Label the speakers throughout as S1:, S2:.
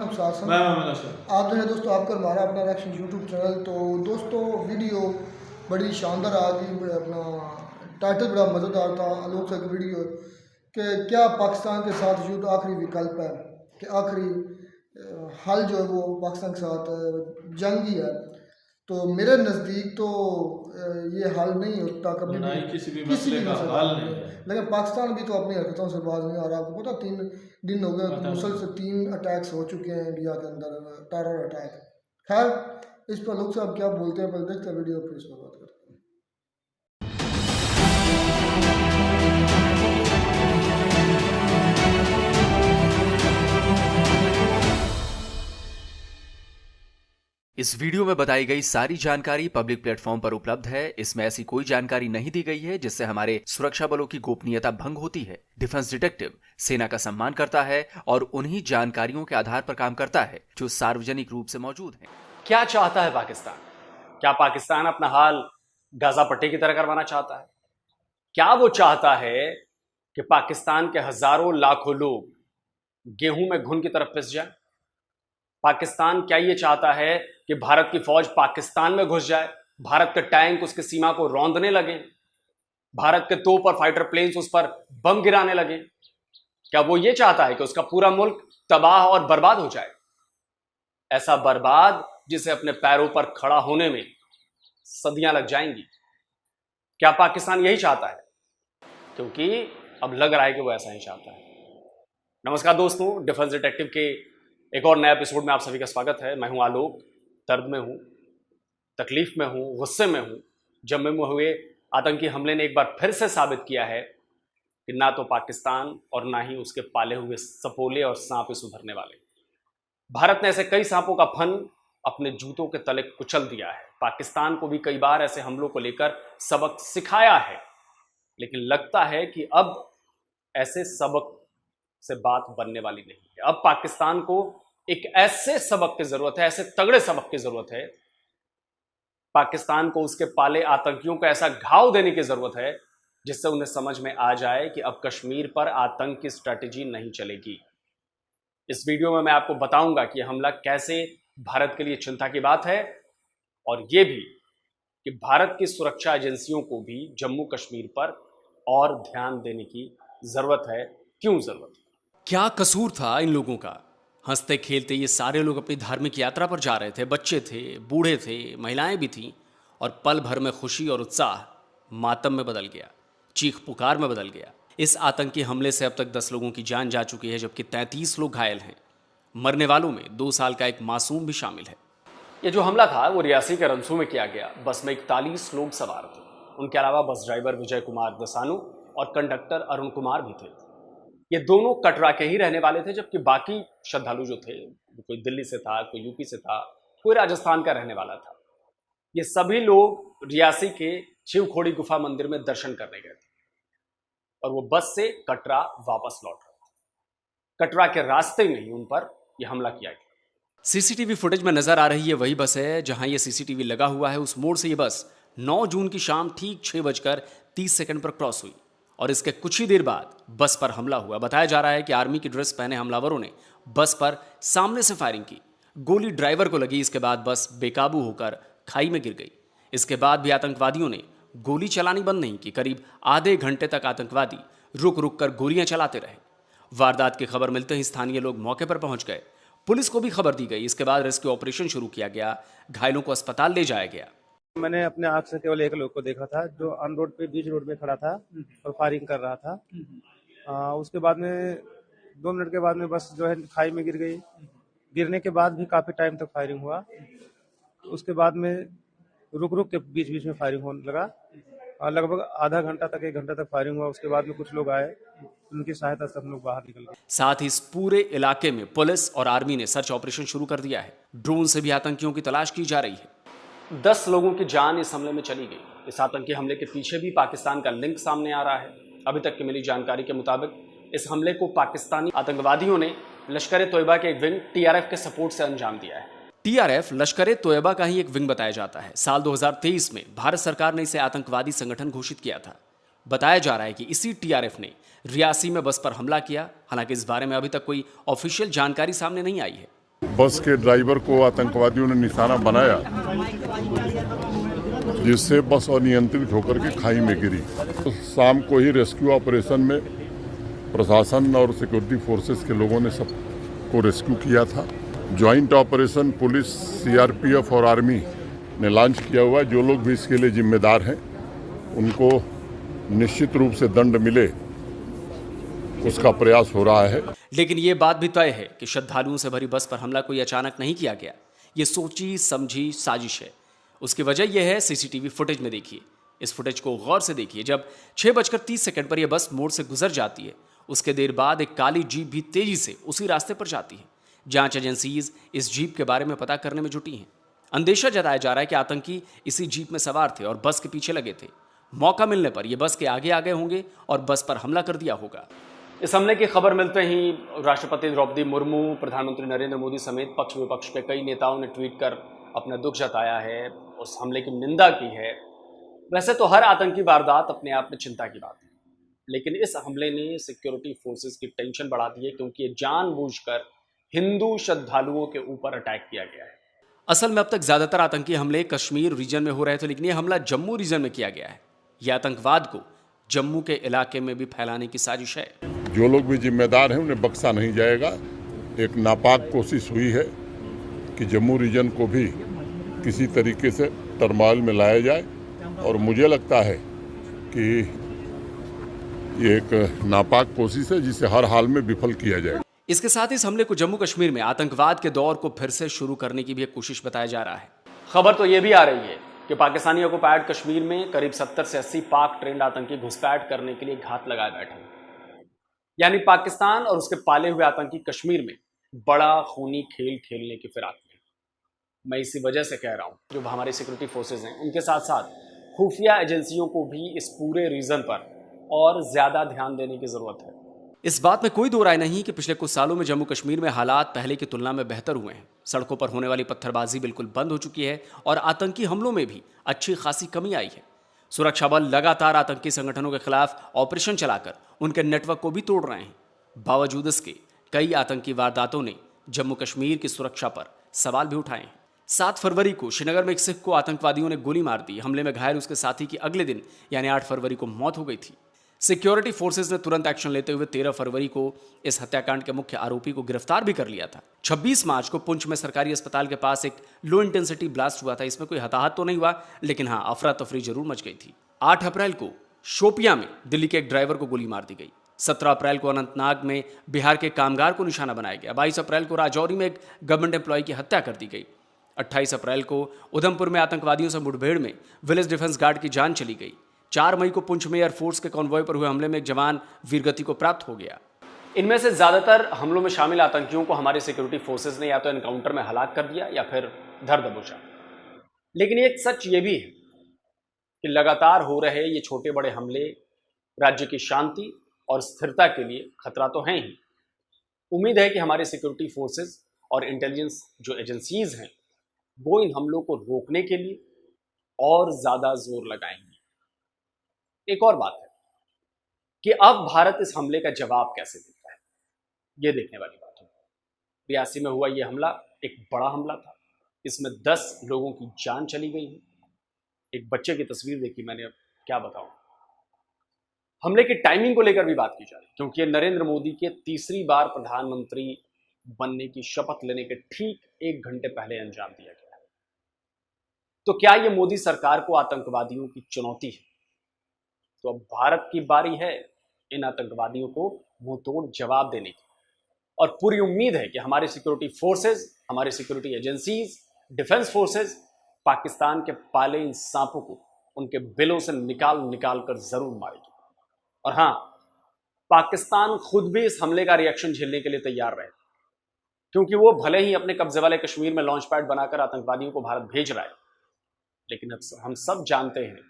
S1: मैं आप जो है दोस्तों आपका हमारा अपना रिएक्शन यूट्यूब चैनल। तो दोस्तों वीडियो बड़ी शानदार आ गई। अपना टाइटल बड़ा मज़ेदार था आलोक का वीडियो कि क्या पाकिस्तान के साथ युद्ध आखिरी विकल्प है, कि आखिरी हल जो है वो पाकिस्तान के साथ जंग ही है। तो मेरे नज़दीक तो ये हल नहीं होता कभी भी,
S2: किसी भी
S1: किसी
S2: मसले
S1: भी
S2: का
S1: मसले
S2: हल
S1: का
S2: नहीं है।
S1: लेकिन पाकिस्तान भी तो अपनी हरकतों से बाज नहीं आ रहा। आपको पता 3 दिन हो गए मुसलसल 3 अटैक्स हो चुके हैं इंडिया के अंदर, टेरर अटैक। खैर इस पर लोग साहब क्या बोलते हैं, पहले देखते हैं वीडियो, फिर इस पर बात करते हैं।
S3: इस वीडियो में बताई गई सारी जानकारी पब्लिक प्लेटफॉर्म पर उपलब्ध है। इसमें ऐसी कोई जानकारी नहीं दी गई है जिससे हमारे सुरक्षा बलों की गोपनीयता भंग होती है। डिफेंस डिटेक्टिव सेना का सम्मान करता है और उन्हीं जानकारियों के आधार पर काम करता है जो सार्वजनिक रूप से मौजूद हैं।
S4: क्या चाहता है पाकिस्तान? क्या पाकिस्तान अपना हाल गाजा पट्टी की तरह करवाना चाहता है? क्या वो चाहता है कि पाकिस्तान के हजारों लाखों लोग गेहूं में घुन की तरफ पिस जाए? पाकिस्तान क्या ये चाहता है कि भारत की फौज पाकिस्तान में घुस जाए, भारत के टैंक उसकी सीमा को रौंदने लगे, भारत के तोप और फाइटर प्लेन्स उस पर बम गिराने लगे? क्या वो ये चाहता है कि उसका पूरा मुल्क तबाह और बर्बाद हो जाए? ऐसा बर्बाद जिसे अपने पैरों पर खड़ा होने में सदियां लग जाएंगी। क्या पाकिस्तान यही चाहता है? क्योंकि अब लग रहा है कि वो ऐसा ही चाहता है। नमस्कार दोस्तों, डिफेंस डिटेक्टिव के एक और नए एपिसोड में आप सभी का स्वागत है। मैं हूं आलोक। दर्द में हूं, तकलीफ में हूं, गुस्से में हूं। जम्मू में हुए आतंकी हमले ने एक बार फिर से साबित किया है कि ना तो पाकिस्तान और ना ही उसके पाले हुए सपोले और सांप सुधरने वाले। भारत ने ऐसे कई सांपों का फन अपने जूतों के तले कुचल दिया है। पाकिस्तान को भी कई बार ऐसे हमलों को लेकर सबक सिखाया है, लेकिन लगता है कि अब ऐसे सबक से बात बनने वाली नहीं है। अब पाकिस्तान को एक ऐसे सबक की जरूरत है, ऐसे तगड़े सबक की जरूरत है। पाकिस्तान को उसके पाले आतंकियों को ऐसा घाव देने की जरूरत है जिससे उन्हें समझ में आ जाए कि अब कश्मीर पर आतंक की स्ट्रैटेजी नहीं चलेगी। इस वीडियो में मैं आपको बताऊंगा कि यह हमला कैसे भारत के लिए चिंता की बात है, और यह भी कि भारत की सुरक्षा एजेंसियों को भी जम्मू कश्मीर पर और ध्यान देने की जरूरत है। क्यों जरूरत है?
S5: क्या कसूर था इन लोगों का? हंसते खेलते ये सारे लोग अपनी धार्मिक यात्रा पर जा रहे थे। बच्चे थे, बूढ़े थे, महिलाएं भी थीं, और पल भर में खुशी और उत्साह मातम में बदल गया, चीख पुकार में बदल गया। इस आतंकी हमले से अब तक 10 लोगों की जान जा चुकी है, जबकि 33 लोग घायल हैं। मरने वालों में 2 साल का एक मासूम भी शामिल है।
S4: ये जो हमला था वो रियासी के रंसू में किया गया। बस में 41 लोग सवार थे। उनके अलावा बस ड्राइवर विजय कुमार दसानू और कंडक्टर अरुण कुमार भी थे। ये दोनों कटरा के ही रहने वाले थे, जबकि बाकी श्रद्धालु जो थे, कोई दिल्ली से था, कोई यूपी से था, कोई राजस्थान का रहने वाला था। ये सभी लोग रियासी के शिवखोड़ी गुफा मंदिर में दर्शन करने गए थे और वो बस से कटरा वापस लौट रहे थे। कटरा के रास्ते में ही उन पर यह हमला किया गया।
S5: सीसीटीवी फुटेज में नजर आ रही है वही बस है जहां ये सीसीटीवी लगा हुआ है। उस मोड़ से ये बस 9 जून की शाम ठीक 6:30 पर क्रॉस हुई और इसके कुछ ही देर बाद बस पर हमला हुआ। बताया जा रहा है कि आर्मी की ड्रेस पहने हमलावरों ने बस पर सामने से फायरिंग की। गोली ड्राइवर को लगी। इसके बाद बस बेकाबू होकर खाई में गिर गई। इसके बाद भी आतंकवादियों ने गोली चलानी बंद नहीं की। करीब आधे घंटे तक आतंकवादी रुक रुक कर गोलियां चलाते रहे। वारदात की खबर मिलते ही स्थानीय लोग मौके पर पहुंच गए। पुलिस को भी खबर दी गई। इसके बाद रेस्क्यू ऑपरेशन शुरू किया गया। घायलों को अस्पताल ले जाया गया।
S6: मैंने अपने आंख से केवल एक लोग को देखा था जो ऑन रोड पे बीच रोड में खड़ा था और फायरिंग कर रहा था। उसके बाद में 2 मिनट के बाद में बस जो है खाई में गिर गई। गिरने के बाद भी काफी टाइम तक फायरिंग हुआ। उसके बाद में रुक रुक के बीच बीच में फायरिंग होने लगा और लगभग आधा घंटा तक 1 घंटा तक फायरिंग हुआ। उसके बाद में कुछ लोग आए, उनकी सहायता से हम लोग बाहर निकल गए।
S5: साथ ही इस पूरे इलाके में पुलिस और आर्मी ने सर्च ऑपरेशन शुरू कर दिया है। ड्रोन से भी आतंकियों की तलाश की जा रही है।
S4: 10 लोगों की जान इस हमले में चली गई। इस आतंकी हमले के पीछे भी पाकिस्तान का लिंक सामने आ रहा है। अभी तक की मिली जानकारी के मुताबिक इस हमले को पाकिस्तानी आतंकवादियों ने लश्कर ए तोयबा के एक विंग टीआरएफ के सपोर्ट से अंजाम दिया है।
S5: टीआरएफ लश्कर ए तोयबा का ही एक विंग बताया जाता है। साल 2023 में भारत सरकार ने इसे आतंकवादी संगठन घोषित किया था। बताया जा रहा है कि इसी टीआरएफ ने रियासी में बस पर हमला किया। हालांकि इस बारे में अभी तक कोई ऑफिशियल जानकारी सामने नहीं आई है।
S2: बस के ड्राइवर को आतंकवादियों ने निशाना बनाया, जिससे बस अनियंत्रित होकर के खाई में गिरी। तो शाम को ही रेस्क्यू ऑपरेशन में प्रशासन और सिक्योरिटी फोर्सेस के लोगों ने सबको रेस्क्यू किया था। ज्वाइंट ऑपरेशन पुलिस, सीआरपीएफ और आर्मी ने लॉन्च किया हुआ है। जो लोग भी इसके लिए जिम्मेदार हैं उनको निश्चित रूप से दंड मिले, उसका प्रयास हो रहा है।
S5: लेकिन ये बात भी तय है कि श्रद्धालुओं से भरी बस पर हमला कोई अचानक नहीं किया गया। ये सोची समझी साजिश है। उसकी वजह यह है, सीसीटीवी फुटेज में देखिए। इस फुटेज को गौर से देखिए। जब 6:30 पर यह बस मोड़ से गुजर जाती है, उसके देर बाद एक काली जीप भी तेजी से उसी रास्ते पर जाती है। जांच एजेंसीज इस जीप के बारे में पता करने में जुटी हैं। अंदेशा जताया जा रहा है कि आतंकी इसी जीप में सवार थे और बस के पीछे लगे थे। मौका मिलने पर यह बस के आगे आ गए होंगे और बस पर हमला कर दिया होगा।
S4: इस हमले की खबर मिलते ही राष्ट्रपति द्रौपदी मुर्मू, प्रधानमंत्री नरेंद्र मोदी समेत पक्ष विपक्ष के कई नेताओं ने ट्वीट कर अपना दुख जताया है, उस हमले की निंदा की है। वैसे तो हर आतंकी वारदात अपने आप में चिंता की बात है, लेकिन इस हमले ने सिक्योरिटी फोर्सेस की टेंशन बढ़ा दी है, क्योंकि ये जानबूझकर हिंदू श्रद्धालुओं के ऊपर अटैक किया गया है।
S5: असल में अब तक ज्यादातर आतंकी हमले कश्मीर रीजन में हो रहे थे, लेकिन यह हमला जम्मू रीजन में किया गया है। यह आतंकवाद को जम्मू के इलाके में भी फैलाने की साजिश है।
S2: जो लोग भी जिम्मेदार हैं उन्हें बख्शा नहीं जाएगा। एक नापाक कोशिश हुई है कि जम्मू रीजन को भी किसी तरीके से टर्मोइल में लाया जाए, और मुझे लगता है कि ये एक नापाक कोशिश है जिसे हर हाल में विफल किया जाए।
S5: इसके साथ इस हमले को जम्मू कश्मीर में आतंकवाद के दौर को फिर से शुरू करने की भी एक कोशिश बताया जा रहा है।
S4: खबर तो यह भी आ रही है कि पाकिस्तानी ऑक्युपाइड कश्मीर में करीब 70 से 80 पाक ट्रेंड आतंकी घुसपैठ करने के लिए घात लगाए बैठे हैं। यानी पाकिस्तान और उसके पाले हुए आतंकी कश्मीर में बड़ा खूनी खेल खेलने की फिराक में। मैं इसी वजह से कह रहा हूं, जो हमारी सिक्योरिटी फोर्सेज हैं उनके साथ साथ खुफिया एजेंसियों को भी इस पूरे रीजन पर और ज्यादा ध्यान देने की जरूरत है।
S5: इस बात में कोई दो राय नहीं कि पिछले कुछ सालों में जम्मू कश्मीर में हालात पहले की तुलना में बेहतर हुए हैं। सड़कों पर होने वाली पत्थरबाजी बिल्कुल बंद हो चुकी है और आतंकी हमलों में भी अच्छी खासी कमी आई है। सुरक्षा बल लगातार आतंकी संगठनों के खिलाफ ऑपरेशन चलाकर उनके नेटवर्क को भी तोड़ रहे हैं। बावजूद इसके कई आतंकी वारदातों ने जम्मू कश्मीर की सुरक्षा पर सवाल भी उठाए हैं। 7 फरवरी को श्रीनगर में एक सिख को आतंकवादियों ने गोली मार दी। हमले में घायल उसके साथी की अगले दिन यानी 8 फरवरी को मौत हो गई थी। सिक्योरिटी फोर्सेज ने तुरंत एक्शन लेते हुए 13 फरवरी को इस हत्याकांड के मुख्य आरोपी को गिरफ्तार भी कर लिया था। 26 मार्च को पुंछ में सरकारी अस्पताल के पास एक लो इंटेंसिटी ब्लास्ट हुआ था। इसमें कोई हताहत तो नहीं हुआ, लेकिन हाँ, अफरा तफरी जरूर मच गई थी। 8 अप्रैल को शोपियां में दिल्ली के एक ड्राइवर को गोली मार दी गई। 17 अप्रैल को अनंतनाग में बिहार के कामगार को निशाना बनाया गया। 22 अप्रैल को राजौरी में एक गवर्नमेंट एम्प्लॉय की हत्या कर दी गई। 28 अप्रैल को उधमपुर में आतंकवादियों से मुठभेड़ में विलेज डिफेंस गार्ड की जान चली गई। 4 मई को पुंछ में एयरफोर्स के कॉन्वॉय पर हुए हमले में एक जवान वीरगति को प्राप्त हो गया।
S4: इनमें से ज्यादातर हमलों में शामिल आतंकियों को हमारी सिक्योरिटी फोर्सेज ने या तो एनकाउंटर में हलाक कर दिया या फिर धर दबोचा। लेकिन एक सच ये भी है कि लगातार हो रहे ये छोटे बड़े हमले राज्य की शांति और स्थिरता के लिए खतरा तो हैं ही। उम्मीद है कि हमारे सिक्योरिटी फोर्सेज और इंटेलिजेंस जो एजेंसीज हैं वो इन हमलों को रोकने के लिए और ज्यादा जोर लगाएंगे। एक और बात है कि अब भारत इस हमले का जवाब कैसे देता है, ये देखने वाली बात है। रियासी में हुआ यह हमला एक बड़ा हमला था। इसमें 10 लोगों की जान चली गई है। एक बच्चे की तस्वीर देखी मैंने, अब क्या बताऊं। हमले की टाइमिंग को लेकर भी बात की जा रही है, क्योंकि नरेंद्र मोदी के तीसरी बार प्रधानमंत्री बनने की शपथ लेने के ठीक 1 घंटे पहले अंजाम दिया गया है। तो क्या यह मोदी सरकार को आतंकवादियों की चुनौती है? तो अब भारत की बारी है इन आतंकवादियों को मुंहतोड़ जवाब देने की, और पूरी उम्मीद है कि हमारे सिक्योरिटी फोर्सेज, हमारे security agencies, defence forces Pakistan के पाले इन सांपों को उनके बिलों से निकाल कर जरूर मारेगी। और हां, पाकिस्तान खुद भी इस हमले का रिएक्शन झेलने के लिए तैयार रहे, क्योंकि वो भले ही अपने कब्जे वाले कश्मीर में लॉन्च पैड बनाकर आतंकवादियों को भारत भेज रहा है, लेकिन अब हम सब जानते हैं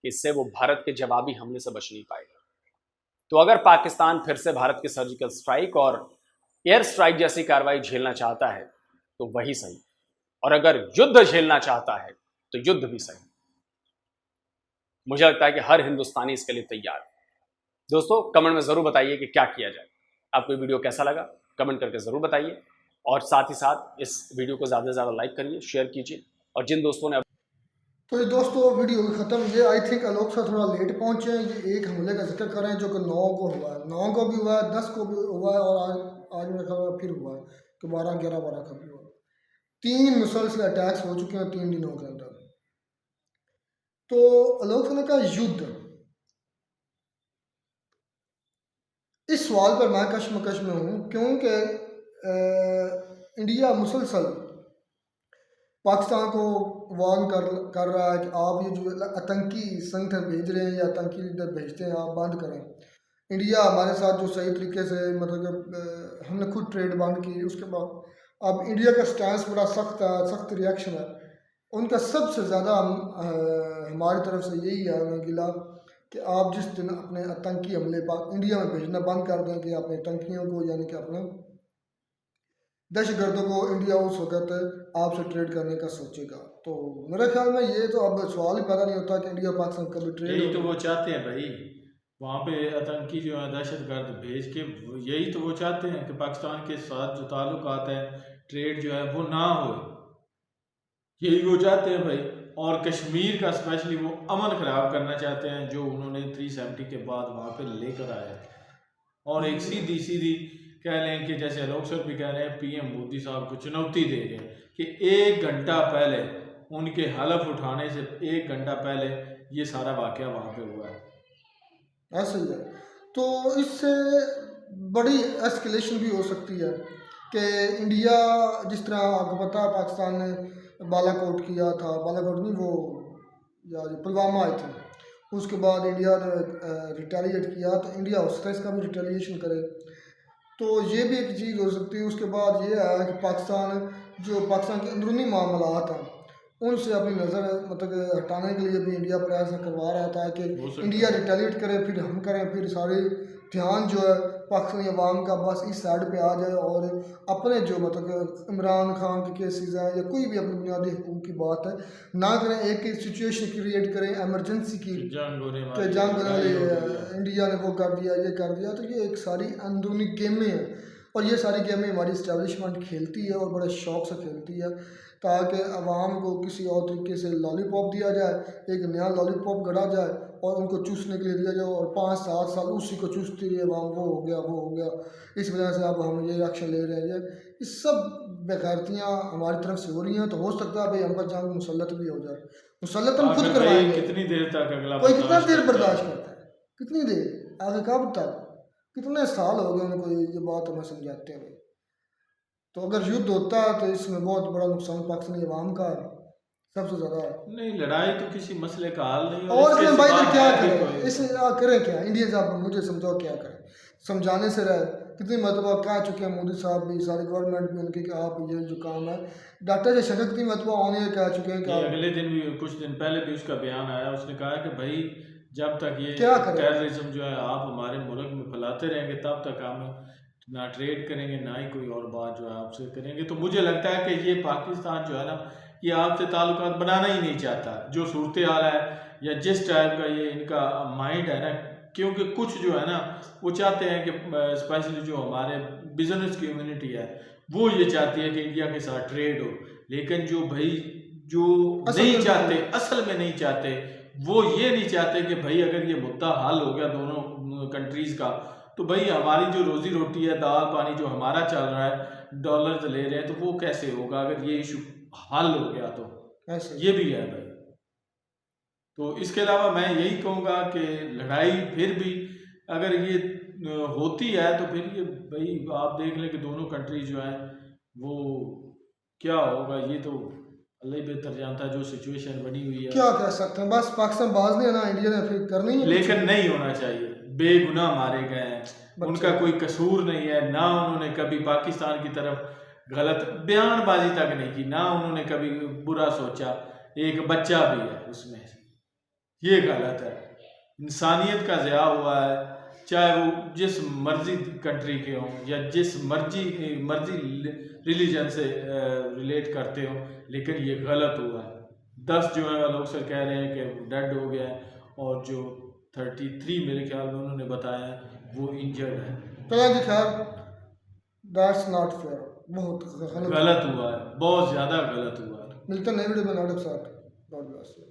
S4: कि इससे वो भारत के जवाबी हमले से बच नहीं पाएगा। तो अगर पाकिस्तान फिर से भारत की सर्जिकल स्ट्राइक और एयर स्ट्राइक जैसी कार्रवाई झेलना चाहता है तो वही सही, और अगर युद्ध झेलना चाहता है तो युद्ध भी सही। मुझे लगता है कि हर हिंदुस्तानी इसके लिए तैयार है। दोस्तों, कमेंट में जरूर बताइए कि क्या किया जाए। आपको ये वीडियो कैसा लगा, कमेंट करके जरूर बताइए। और साथ ही साथ इस वीडियो को ज़्यादा से ज़्यादा लाइक करिए, शेयर कीजिए। और जिन दोस्तों ने
S1: तो ये दोस्तों वीडियो ख़त्म। ये आई थिंक आलोक सर थोड़ा लेट पहुंचे हैं। ये एक हमले का जिक्र करें जो कि 9 को हुआ है, 9 को भी हुआ है, 10 को भी हुआ है, और आज मेरे ख्याल में फिर हुआ है कि 12, 11, 12 का भी हुआ है। 3 मुसलसल अटैक्स हो चुके हैं 3 दिनों के अंदर। तो आलोक सर ने कहा युद्ध, इस सवाल पर मैं कशमकश में हूँ, क्योंकि इंडिया मुसलसल पाकिस्तान को वार्न कर रहा है कि आप ये जो आतंकी संगठन भेज रहे हैं या आतंकी लीडर भेजते हैं, आप बंद करें। इंडिया हमारे साथ जो सही तरीके से मतलब हमने खुद ट्रेड बंद की, उसके बाद अब इंडिया का स्टैंस बड़ा सख्त है, सख्त रिएक्शन है उनका। सबसे ज़्यादा हमारी तरफ से यही है उन्हें गिला कि आप जिस दिन अपने आतंकी हमले इंडिया में भेजना बंद कर दें कि अपने आतंकियों को यानी कि अपने दहशतगर्दों को इंडिया उस वक्त आपसे ट्रेड करने का सोचेगा। तो मेरे ख्याल में ये तो अब सवाल ही पैदा नहीं होता कि इंडिया पाकिस्तान कभी ट्रेड।
S7: यही तो वो चाहते हैं भाई, वहाँ पे आतंकी जो है दहशतगर्द भेज के, यही तो वो चाहते हैं कि पाकिस्तान के साथ जो ताल्लुकात हैं, ट्रेड जो है वो ना हो, यही वो चाहते हैं भाई। और कश्मीर का स्पेशली वो अमन ख़राब करना चाहते हैं जो उन्होंने 370 के बाद वहाँ पे लेकर आए। और एक सीधी सीधी कह लें कि जैसे आलोक सर भी कह रहे हैं, पीएम मोदी साहब को चुनौती दे रहे हैं कि 1 घंटा पहले उनके हलफ उठाने से 1 घंटा पहले ये सारा वाक़या वहाँ पे हुआ है।
S1: ऐसा ही है। तो इससे बड़ी एस्केलेशन भी हो सकती है कि इंडिया, जिस तरह आपको पता है पाकिस्तान ने बालाकोट किया था, बालाकोट नहीं वो या पुलवामा आए थे, उसके बाद इंडिया ने रिटेलिएट किया, तो इंडिया हो सकता है इसका भी रिटेलिएशन करे। तो ये भी एक चीज़ हो सकती है। उसके बाद ये है कि पाकिस्तान के अंदरूनी मामलात हैं उनसे अपनी नज़र मतलब हटाने के लिए भी इंडिया प्रयास करवा रहा था कि इंडिया रिटेलिएट करे, फिर हम करें, फिर सारे ध्यान जो है पाकिस्तानी अवाम का बस इस साइड पे आ जाए और अपने जो मतलब इमरान खान के केसेस हैं या कोई भी अपनी बुनियादी हुकूक की बात है ना करें, एक सिचुएशन क्रिएट करें एमरजेंसी की
S7: जंग होने
S1: वाली इंडिया ने वो कर दिया, ये कर दिया। तो ये एक सारी अंदरूनी गेमें हैं और ये सारी गेमें हमारी इस्टेब्लिशमेंट खेलती है और बड़े शौक से खेलती है ताकि अवाम को किसी और तरीके से लॉलीपॉप दिया जाए, एक नया लॉलीपॉप गढ़ा जाए और उनको चूसने के लिए दिया जाए और 5-7 साल उसी को चूसती रही अवाम, वो हो गया। इस वजह से अब हम ये एक्शन ले रहे हैं। ये सब बेगैरतियाँ हमारी तरफ से हो रही हैं। तो हो सकता है भाई हम पर जंग मुसल्लत भी हो जाए, मुसल्लत हम खुद करवाएंगे।
S7: कितनी देर तक अगला
S1: कोई कितना देर बर्दाश्त करता है, कितनी देर आगे कब तक, कितने साल हो गए उनको ये बात हमें समझाते हैं। तो अगर युद्ध होता है तो इसमें बहुत बड़ा नुकसान पाकिस्तानी अवाम का सबसे ज़्यादा है।
S7: नहीं, लड़ाई तो किसी मसले का हल नहीं।
S1: और इसमें भाई फिर क्या करें, इसमें करें क्या? इंडियन साहब मुझे समझाओ क्या करें, समझाने से रहे। कितनी मरतबा कह चुके हैं मोदी साहब भी, सारी गवर्नमेंट भी उनकी कि आप ये जो काम है, डॉक्टर जयशंकर कितनी मरतबा उन्हें कह चुके हैं कि
S7: अगले दिन भी, कुछ दिन पहले भी उसका बयान आया, उसने कहा कि भाई जब तक ये
S1: क्या करें?
S7: टेररिज्म जो है आप हमारे मुल्क में फैलाते रहेंगे तब तक हम ना ट्रेड करेंगे ना ही कोई और बात जो है आपसे करेंगे। तो मुझे लगता है कि ये पाकिस्तान जो है ना, ये आपसे ताल्लुकात बनाना ही नहीं चाहता, जो सूरत हाल है या जिस टाइप का ये इनका माइंड है ना। क्योंकि कुछ जो है ना वो चाहते हैं कि स्पेशली जो हमारे बिजनेस कम्युनिटी है वो ये चाहती है कि इंडिया के साथ ट्रेड हो, लेकिन जो भाई जो नहीं चाहते, असल में नहीं चाहते, वो ये नहीं चाहते कि भाई अगर ये मुद्दा हल हो गया दोनों कंट्रीज़ का तो भाई हमारी जो रोजी रोटी है, दाल पानी जो हमारा चल रहा है, डॉलर्स ले रहे हैं, तो वो कैसे होगा अगर ये इशू हल हो गया तो ये भी है भाई। तो इसके अलावा मैं यही कहूँगा कि लड़ाई फिर भी अगर ये होती है तो फिर ये भाई आप देख लें कि दोनों कंट्री जो है वो क्या होगा, ये तो अल्लाह ही बेहतर जानता है जो सिचुएशन बनी हुई है।
S1: क्या कह सकते हैं, बस पाकिस्तान बाज नहीं है ना, इंडिया ने फिर करनी है,
S7: लेकिन नहीं होना चाहिए। बेगुनाह मारे गए हैं, उनका कोई कसूर नहीं है, ना उन्होंने कभी पाकिस्तान की तरफ गलत बयानबाजी तक नहीं की, ना उन्होंने कभी बुरा सोचा। एक बच्चा भी है उसमें, ये गलत है। इंसानियत का ज़िया हुआ है, चाहे वो जिस मर्जी कंट्री के हों या जिस मर्जी रिलीजन से रिलेट करते हो, लेकिन ये गलत हुआ है। 10 जो है लोग सर कह रहे हैं कि डेड हो गया है और जो 33 मेरे ख्याल में उन्होंने बताया वो इंजर्ड है।
S1: चलो जी खैर, दैट्स नॉट फेयर। बहुत
S7: गलत हुआ है, बहुत ज़्यादा गलत हुआ है।
S1: मिलता नई वीडियो में नाटक साथ। God bless you.